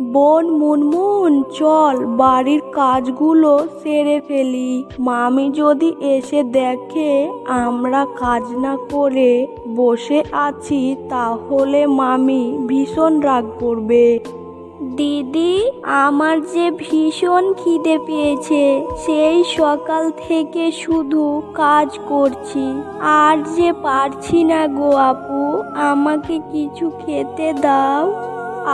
বোন মুনমুন, চল বাড়ির কাজগুলো সেরে ফেলি। মামি যদি এসে দেখে আমরা কাজ না করে বসে আছি তাহলে মামি ভীষণ রাগ করবে। দিদি, আমার যে ভীষণ খিদে পেয়েছে, সেই সকাল থেকে শুধু কাজ করছি, আর যে পারছি না গো আপু, আমাকে কিছু খেতে দাও।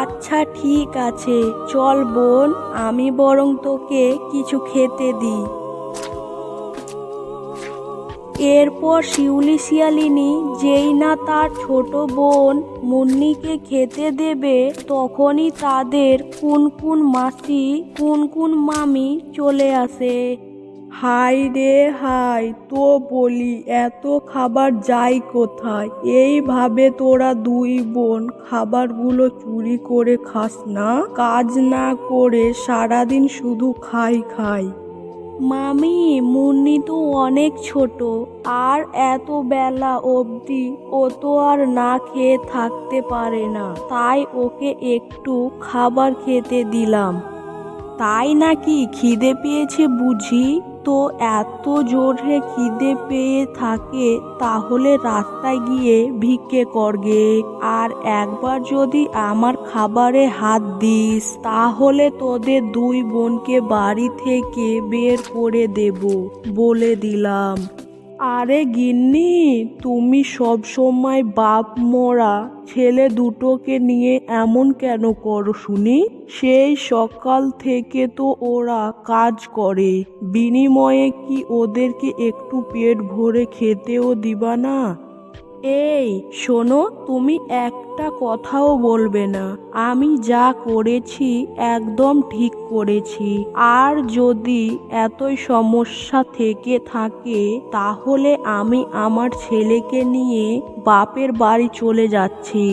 আচ্ছা ঠিক আছে, চল বোন, আমি বরং তোকে কিছু খেতে দিই। এরপর শিউলি শিয়ালিনী যেই না তার ছোট বোন মুন্নিকে খেতে দেবে, তখনই তাদের কুনকুন মাসি কুনকুন মামি চলে আসে। হাই রে হাই, তো বলি এত খাবার যায় কোথায়? এইভাবে তোরা দুই বোন খাবারগুলো চুরি করে খাস না? কাজ না করে সারাদিন শুধু খাই খাই। মামি, মুন্নি তো অনেক ছোট, আর এত বেলা অবধি ও তো আর না খেয়ে থাকতে পারে না, তাই ওকে একটু খাবার খেতে দিলাম। তাই নাকি? খিদে পেয়েছে বুঝি? তো এত জোরে খিদে পেয়ে থাকে তাহলে রাস্তায় গিয়ে ভিক্ষে করগে, আর একবার যদি আমার খাবারে হাত দিস তাহলে তোদের দুই বোনকে বাড়ি থেকে বের করে দেব, বলে দিলাম। আরে গিন্নি, তুমি সব সময় বাপ মরা ছেলে দুটোকে নিয়ে এমন কেন করো শুনি? সেই সকাল থেকে তো ওরা কাজ করে, বিনিময়ে কি ওদেরকে একটু পেট ভরে খেতেও দিবা না? এই শোনো, তুমি একটা কথাও বলবে না। আমি যা করেছি একদম ঠিক করেছি, আর যদি এতই সমস্যা থেকে থাকে তাহলে আমি আমার ছেলেকে নিয়ে বাপের বাড়ি চলে যাচ্ছি।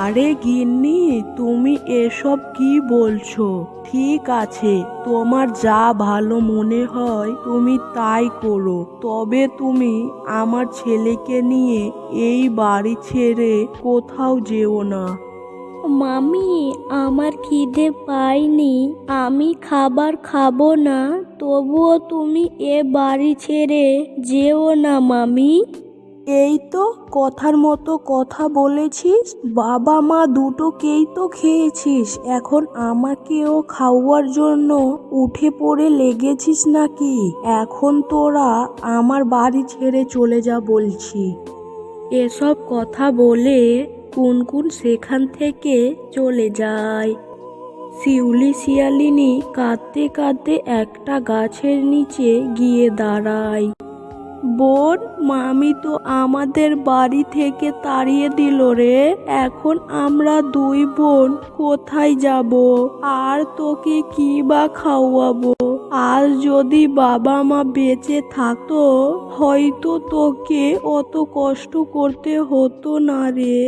আরে গিন্নি, তুমি এসব কি বলছো? ঠিক আছে, তোমার যা ভালো মনে হয় তুমি তাই করো, তবে তুমি আমার ছেলেকে নিয়ে এই বাড়ি ছেড়ে কোথাও যেও না। মামি, আমার খিদে পায়নি, আমি খাবার খাবো না, তবুও তুমি এ বাড়ি ছেড়ে যেও না মামি। এই তো কথার মতো কথা বলেছিস, বাবা মা দুটোকেই তো খেয়েছিস, এখন আমাকেও খাওয়ার জন্য উঠে পড়ে লেগেছিস নাকি? এখন তোরা আমার বাড়ি ছেড়ে চলে যা বলছি। এসব কথা বলে কুনকুন সেখান থেকে চলে যায়। শিউলি শিয়ালিনী কাঁদতে কাঁদতে একটা গাছের নিচে গিয়ে দাঁড়ায়। বোন, মামি তো আমাদের বাড়ি থেকে তাড়িয়ে দিল রে, এখন আমরা দুই বোন কোথায় যাব? আর তোকে কি বা খাওয়াবো? আর যদি বাবা মা বেঁচে থাকতো হয়তো তোকে অত কষ্ট করতে হতো না রে,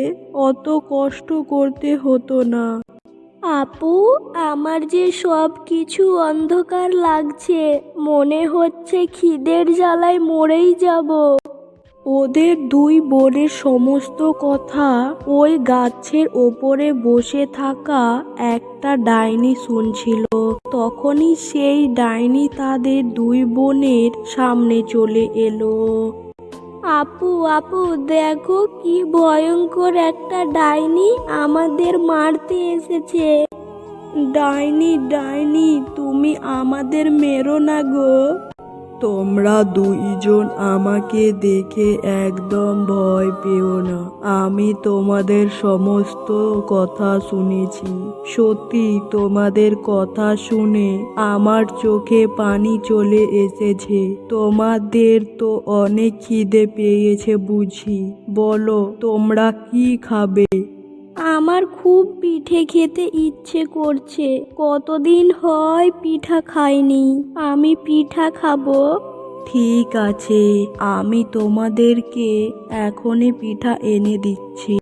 অত কষ্ট করতে হতো না। আপু, আমার যে সব কিছু অন্ধকার লাগছে, মনে হচ্ছে খিদের জ্বালায় মরেই যাব। ওদের দুই বোনের সমস্ত কথা ওই গাছের ওপরে বসে থাকা একটা ডাইনি শুনছিল। তখনই সেই ডাইনি তাদের দুই বোনের সামনে চলে এলো। আপু আপু, দেখো কি ভয়ঙ্কর একটা ডাইনি আমাদের মারতে এসেছে। ডাইনি ডাইনি, তুমি আমাদের মেরো না গো। তোমরা দুইজন আমাকে দেখে একদম ভয় পেও না, আমি তোমাদের সমস্ত কথা শুনেছি। সত্যি তোমাদের কথা শুনে আমার চোখে পানি চলে এসেছে। তোমাদের তো অনেক খিদে পেয়েছে বুঝি, বলো তোমরা কি খাবে? আমার খুব পিঠে খেতে ইচ্ছে করছে, কতদিন হয় পিঠা খাইনি, আমি পিঠা খাবো। ঠিক আছে, আমি তোমাদেরকে এখনই পিঠা এনে দিচ্ছি।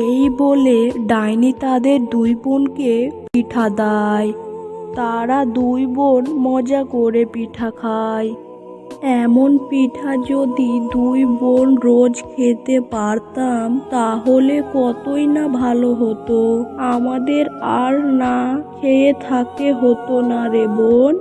এই বলে ডাইনি তাদের দুই বোনকে পিঠা দেয়। তারা দুই বোন মজা করে পিঠা খায়। এমন পিঠা যদি দুই বোন রোজ খেতে পারতাম তাহলে কতই না ভালো হতো। আমাদের আর না খেয়ে থাকতে হতো না রে বোন।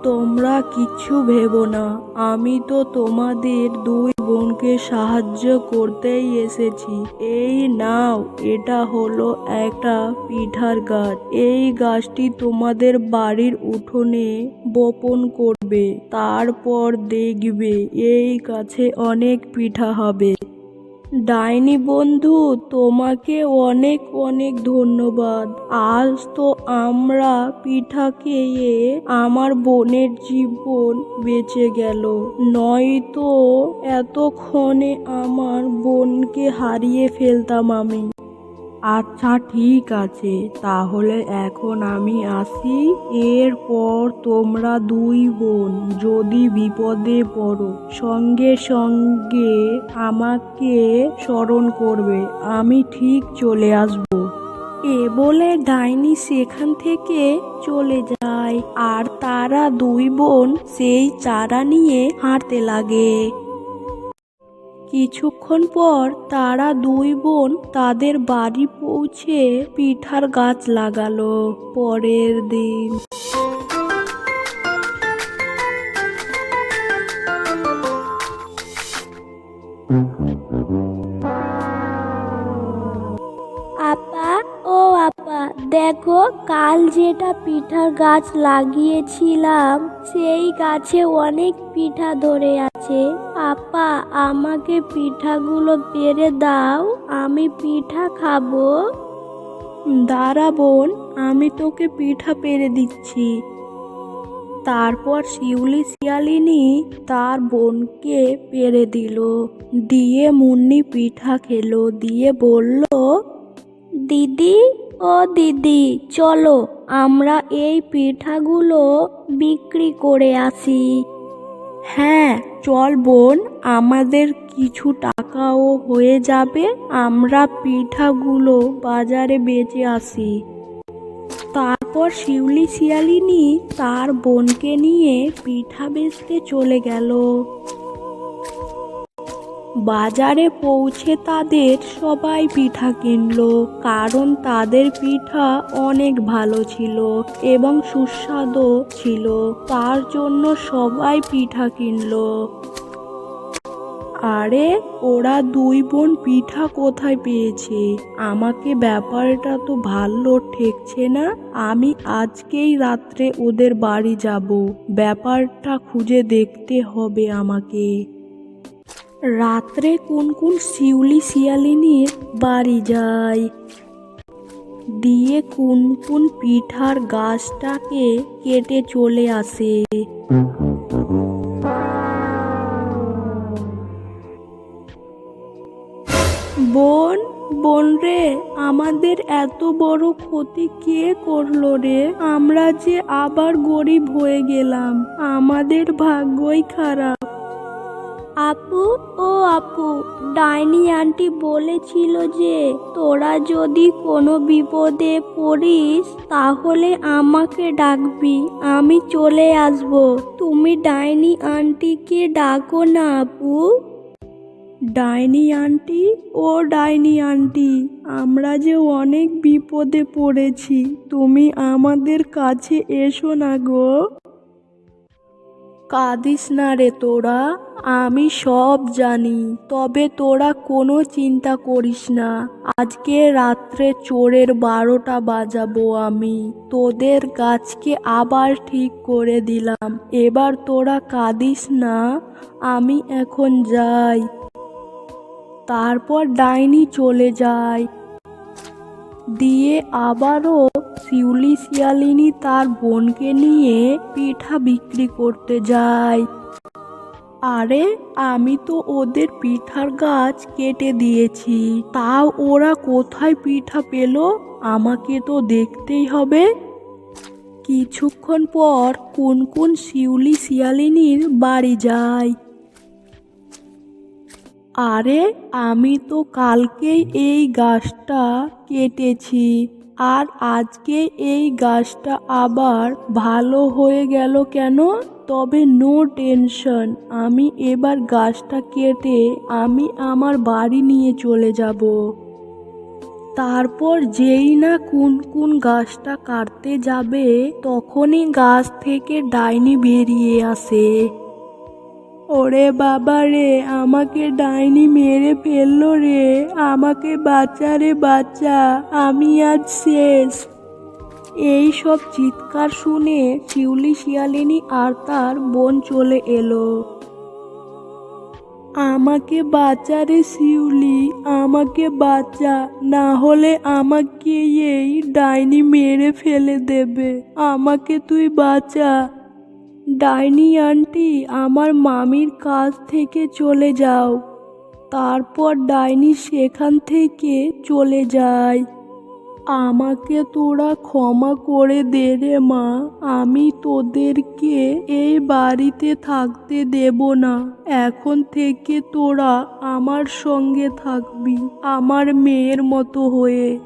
তোমরা কিচ্ছু ভেবো না, আমি তো তোমাদের দুই বোনকে সাহায্য করতেই এসেছি। এই নাও, এটা হলো একটা পিঠার গাছ। এই গাছটি তোমাদের বাড়ির উঠোনে বপন করবে, তারপর দেখবে এই গাছে অনেক পিঠা হবে। ডাইনি বন্ধু, তোমাকে অনেক অনেক ধন্যবাদ। আজ তো আমরা পিঠা খেয়ে আমার বোনের জীবন বেঁচে গেল, নয়তো এতক্ষণে আমার বোনকে হারিয়ে ফেলতাম আমি। আচ্ছা ঠিক আছে, তাহলে এখন আমি আসি। এরপর তোমরা দুই বোন যদি বিপদে পড়ো সঙ্গে সঙ্গে আমাকে স্মরণ করবে, আমি ঠিক চলে আসব। এ বলে ডাইনি সেখান থেকে চলে যায় আর তারা দুই বোন সেই চারা নিয়ে হাঁটতে লাগে। কিছুক্ষণ পর তারা দুই বোন তাদের বাড়ি পৌঁছে পিঠার গাছ লাগালো। পরের দিন আপা, ও আপা, দেখো কাল যেটা পিঠার গাছ লাগিয়েছিলাম সেই গাছে অনেক পিঠা ধরে আছে। আপা, আমাকে পিঠাগুলো পেড়ে দাও, আমি পিঠা খাবো। দাঁড়া বোন, আমি তোকে পিঠা পেড়ে দিচ্ছি। তারপর শিউলি শিয়ালিনী তার বোনকে পেড়ে দিল। দিয়ে মুন্নি পিঠা খেলো, দিয়ে বলল, দিদি, ও দিদি, চলো আমরা এই পিঠাগুলো বিক্রি করে আসি। হ্যাঁ চল বোন, আমাদের কিছু টাকাও হয়ে যাবে, আমরা পিঠাগুলো বাজারে বেচে আসি। তারপর শিউলি শিয়ালিনী তার বোনকে নিয়ে পিঠা বেচতে চলে গেল। বাজারে পৌঁছে তাদের সবাই পিঠা কিনলো, কারণ তাদের পিঠা অনেক ভালো ছিল এবং সুস্বাদু ছিল, তার জন্য সবাই পিঠা কিনলো। আরে, ওরা দুই বোন পিঠা কোথায় পেয়েছে? আমাকে ব্যাপারটা তো ভালো ঠেকছে না। আমি আজকেই রাত্রে ওদের বাড়ি যাব, ব্যাপারটা খুঁজে দেখতে হবে আমাকে। রাত্রে কুনকুন শিউলি শিয়ালিনীর বাড়ি যায়। দিয়ে কুনকুন পিঠার গাছটাকে কেটে চলে আসে। বোন, বোন রে, আমাদের এত বড় ক্ষতি কে করলো রে? আমরা যে আবার গরিব হয়ে গেলাম, আমাদের ভাগ্যই খারাপ। আপু, ও আপু, ডাইনি আন্টি বলেছিল যে তোরা যদি কোনো বিপদে পড়িস তাহলে আমাকে ডাকবি, আমি চলে আসব। তুমি ডাইনি আন্টিকে ডাকো না আপু। ডাইনি আন্টি, ও ডাইনি আন্টি, আমরা যে অনেক বিপদে পড়েছি, তুমি আমাদের কাছে এসো না গো। কাঁদিস না রে তোরা, আমি সব জানি। তবে তোরা কোনো চিন্তা করিস না, আজকে রাত্রে চোরের 12টা বাজাবো আমি। তোদের গাছকে আবার ঠিক করে দিলাম, এবার তোরা কাঁদিস না, আমি এখন যাই। তারপর ডাইনি চলে যায়। দিয়ে আবারও শিউলি শিয়ালিনী তার বোনকে নিয়ে পিঠা বিক্রি করতে যায়। আরে, আমি তো ওদের পিঠার গাছ কেটে দিয়েছি, তাও ওরা কোথায় পিঠা পেল? আমাকে তো দেখতেই হবে। কিছুক্ষণ পর কুনকুন শিউলি শিয়ালিনীর বাড়ি যায়। আরে, আমি তো কালকেই এই গাছটা কেটেছি, আর আজকে এই গাছটা আবার ভালো হয়ে গেল কেন? তবে নো টেনশন, আমি এবার গাছটা কেটে আমি আমার বাড়ি নিয়ে চলে যাব। তারপর যেই না কুনকুন গাছটা কাটতে যাবে তখনই গাছ থেকে ডাইনি বেরিয়ে আসে। ওরে বাবা রে, আমাকে ডাইনি মেরে ফেললো রে, আমাকে বাঁচা রে বাঁচা, আমি আজ শেষ। এই সব চিৎকার শুনে শিউলি শিয়ালিনী আর তার বোন চলে এলো। আমাকে বাঁচা রে শিউলি, আমাকে বাঁচা, না হলে আমাকে এই ডাইনি মেরে ফেলে দেবে, আমাকে তুই বাঁচা। ডাইনি আন্টি, আমার মামির কাছ থেকে চলে যাও। তারপর ডাইনি সেখান থেকে চলে যায়। আমাকে তোরা ক্ষমা করে দে রে মা, আমি তোদেরকে এই বাড়িতে থাকতে দেব না। এখন থেকে তোরা আমার সঙ্গে থাকবি, আমার মেয়ের মতো হয়ে।